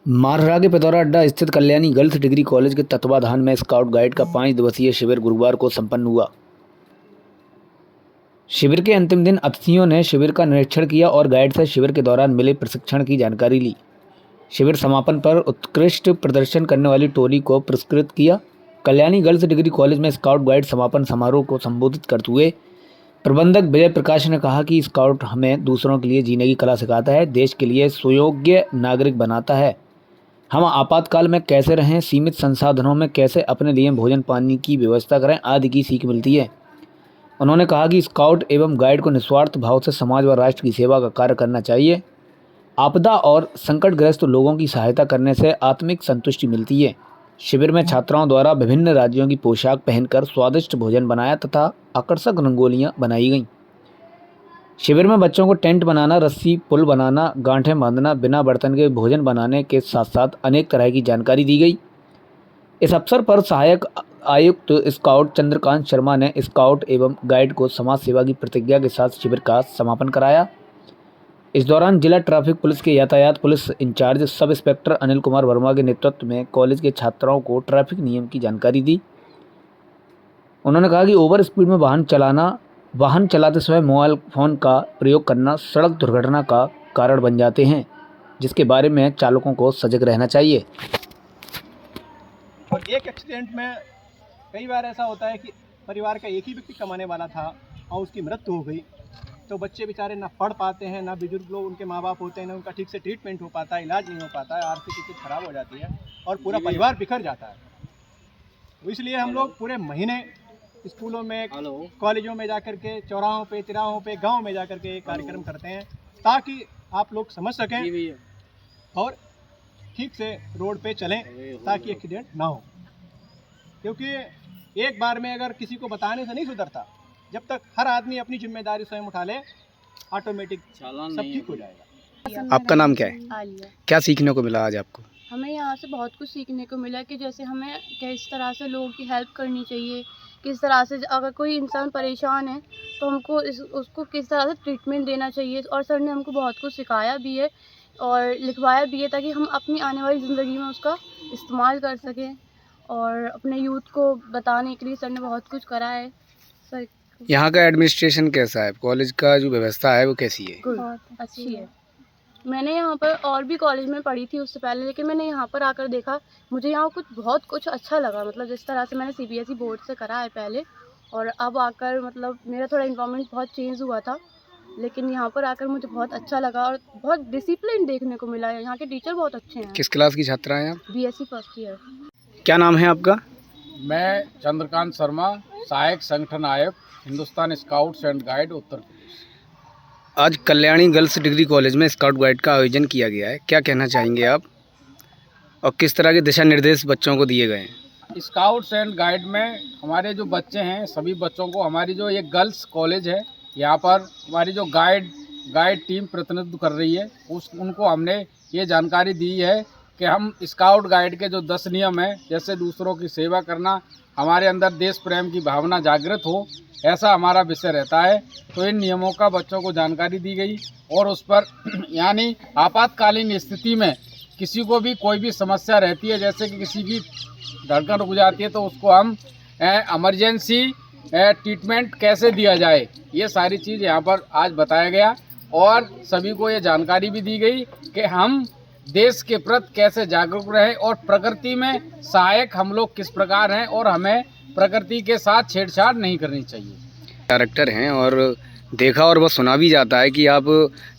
मारहरा के पिथौरा अड्डा स्थित कल्याणी गर्ल्स डिग्री कॉलेज के तत्वाधान में स्काउट गाइड का 5 दिवसीय शिविर गुरुवार को संपन्न हुआ। शिविर के अंतिम दिन अतिथियों ने शिविर का निरीक्षण किया और गाइड से शिविर के दौरान मिले प्रशिक्षण की जानकारी ली। शिविर समापन पर उत्कृष्ट प्रदर्शन करने वाली टोली को पुरस्कृत किया। कल्याणी गर्ल्स डिग्री कॉलेज में स्काउट गाइड समापन समारोह को संबोधित करते हुए प्रबंधक विजय प्रकाश ने कहा कि स्काउट हमें दूसरों के लिए जीने की कला सिखाता है, देश के लिए सुयोग्य नागरिक बनाता है। हम आपातकाल में कैसे रहें, सीमित संसाधनों में कैसे अपने लिए भोजन पानी की व्यवस्था करें आदि की सीख मिलती है। उन्होंने कहा कि स्काउट एवं गाइड को निस्वार्थ भाव से समाज व राष्ट्र की सेवा का कार्य करना चाहिए। आपदा और संकटग्रस्त लोगों की सहायता करने से आत्मिक संतुष्टि मिलती है। शिविर में छात्राओं द्वारा विभिन्न राज्यों की पोशाक पहनकर स्वादिष्ट भोजन बनाया तथा आकर्षक रंगोलियां बनाई गईं। शिविर में बच्चों को टेंट बनाना, रस्सी पुल बनाना, गांठें बांधना, बिना बर्तन के भोजन बनाने के साथ साथ अनेक तरह की जानकारी दी गई। इस अवसर पर सहायक आयुक्त स्काउट चंद्रकांत शर्मा ने स्काउट एवं गाइड को समाज सेवा की प्रतिज्ञा के साथ शिविर का समापन कराया। इस दौरान जिला ट्रैफिक पुलिस के यातायात police incharge sub inspector Anil Kumar Verma के नेतृत्व में कॉलेज के छात्राओं को ट्रैफिक नियम की जानकारी दी। उन्होंने कहा कि ओवर स्पीड में वाहन चलाते समय मोबाइल फ़ोन का प्रयोग करना सड़क दुर्घटना का कारण बन जाते हैं, जिसके बारे में चालकों को सजग रहना चाहिए। और एक एक्सीडेंट में कई बार ऐसा होता है कि परिवार का एक ही व्यक्ति कमाने वाला था और उसकी मृत्यु हो गई, तो बच्चे बेचारे ना पढ़ पाते हैं, ना बुजुर्ग लोग उनके माँ बाप होते हैं, ना उनका ठीक से ट्रीटमेंट हो पाता है, इलाज नहीं हो पाता है, आर्थिक स्थिति खराब हो जाती है और पूरा परिवार बिखर जाता है। तो इसलिए हम लोग पूरे महीने स्कूलों में, कॉलेजों में जाकर के, चौराहों पे, तिराहों पे, गांव में जाकर के कार्यक्रम करते हैं ताकि आप लोग समझ सकें और ठीक से रोड पे चलें ताकि एक्सीडेंट ना हो। क्योंकि एक बार में अगर किसी को बताने से नहीं सुधरता, जब तक हर आदमी अपनी जिम्मेदारी स्वयं उठा ले, ऑटोमेटिक सब ठीक हो जाएगा। आपका नाम क्या है? आलिया। क्या सीखने को मिला आज आपको? हमें यहाँ से बहुत कुछ सीखने को मिला कि जैसे हमें किस तरह से लोगों की हेल्प करनी चाहिए, किस तरह से अगर कोई इंसान परेशान है तो हमको उसको किस तरह से ट्रीटमेंट देना चाहिए। और सर ने हमको बहुत कुछ सिखाया भी है और लिखवाया भी है ताकि हम अपनी आने वाली ज़िंदगी में उसका इस्तेमाल कर सकें। और अपने यूथ को बताने के लिए सर ने बहुत कुछ करा है। सर यहाँ का एडमिनिस्ट्रेशन कैसा है? कॉलेज का जो व्यवस्था है वो कैसी है? बहुत अच्छी है। मैंने यहाँ पर और भी कॉलेज में पढ़ी थी उससे पहले, लेकिन मैंने यहाँ पर आकर देखा, मुझे यहाँ बहुत कुछ अच्छा लगा। मतलब जिस तरह से मैंने सीबीएसई बोर्ड से करा है पहले, और अब आकर मतलब मेरा थोड़ा इन्वायरमेंट बहुत चेंज हुआ था, लेकिन यहाँ पर आकर मुझे बहुत अच्छा लगा और बहुत डिसिप्लिन देखने को मिला है। यहाँ के टीचर बहुत अच्छे हैं। किस क्लास की छात्रा हैं आप? BSc first year. क्या नाम है आपका? मैं चंद्रकांत शर्मा, सहायक संगठन आयुक्त, Hindustan scouts and guide, Uttar Pradesh. आज कल्याणी गर्ल्स डिग्री कॉलेज में स्काउट गाइड का आयोजन किया गया है, क्या कहना चाहेंगे आप और किस तरह के दिशा निर्देश बच्चों को दिए गए हैं? स्काउट्स एंड गाइड में हमारे जो बच्चे हैं, सभी बच्चों को, हमारी जो ये गर्ल्स कॉलेज है, यहाँ पर हमारी जो गाइड टीम प्रतिनिधित्व कर रही है, उनको हमने ये जानकारी दी है कि हम स्काउट गाइड के जो 10 नियम हैं, जैसे दूसरों की सेवा करना, हमारे अंदर देश प्रेम की भावना जागृत हो, ऐसा हमारा विषय रहता है। तो इन नियमों का बच्चों को जानकारी दी गई और उस पर यानी आपातकालीन स्थिति में किसी को भी कोई भी समस्या रहती है, जैसे कि किसी की धड़कन रुक जाती है, तो उसको हम इमरजेंसी ट्रीटमेंट कैसे दिया जाए, ये सारी चीज़ यहाँ पर आज बताया गया। और सभी को ये जानकारी भी दी गई कि हम देश के प्रति कैसे जागरूक रहें और प्रकृति में सहायक हम लोग किस प्रकार हैं और हमें प्रकृति के साथ छेड़छाड़ नहीं करनी चाहिए। डायरेक्टर हैं और देखा और वह सुना भी जाता है कि आप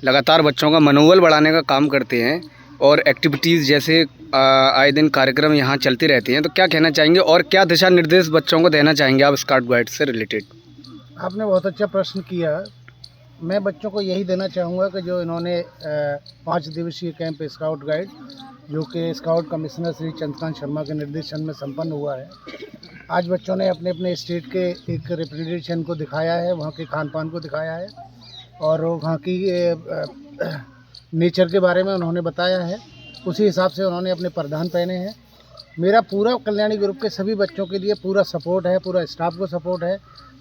लगातार बच्चों का मनोबल बढ़ाने का काम करते हैं और एक्टिविटीज़ जैसे आए दिन कार्यक्रम यहाँ चलते रहते हैं, तो क्या कहना चाहेंगे और क्या दिशा निर्देश बच्चों को देना चाहेंगे आप स्काउट गाइड से रिलेटेड? आपने बहुत अच्छा प्रश्न किया। मैं बच्चों को यही देना चाहूँगा कि जो इन्होंने 5 दिवसीय कैंप स्काउट गाइड, जो कि स्काउट कमिश्नर श्री चंद्रकांत शर्मा के निर्देशन में संपन्न हुआ है, आज बच्चों ने अपने अपने स्टेट के एक रिप्रेजेंटेशन को दिखाया है, वहाँ के खान पान को दिखाया है और वहाँ की नेचर के बारे में उन्होंने बताया है। उसी हिसाब से उन्होंने अपने परिधान पहने हैं। मेरा पूरा कल्याणी ग्रुप के सभी बच्चों के लिए पूरा सपोर्ट है, पूरा स्टाफ को सपोर्ट है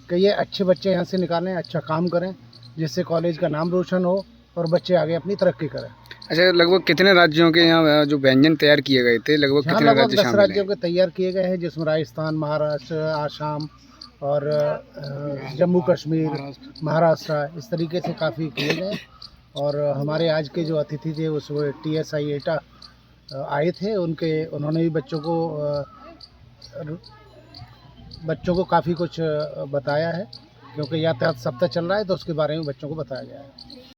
कि ये अच्छे बच्चे यहाँ से निकालें, अच्छा काम करें, जिससे कॉलेज का नाम रोशन हो और बच्चे आगे अपनी तरक्की करें। अच्छा, लगभग कितने राज्यों के यहाँ जो व्यंजन तैयार किए गए थे, लगभग यहाँ कितने लगभग राज्य 10 शामिल राज्यों हैं? के तैयार किए गए हैं, जिसमें राजस्थान, महाराष्ट्र, आसाम और जम्मू कश्मीर, महाराष्ट्र, इस तरीके से काफ़ी किए गए। और हमारे आज के जो अतिथि थे उस वो TSI एटा आए थे, उन्होंने भी बच्चों को काफ़ी कुछ बताया है, क्योंकि यातायात सप्ताह चल रहा है तो उसके बारे में बच्चों को बताया गया है।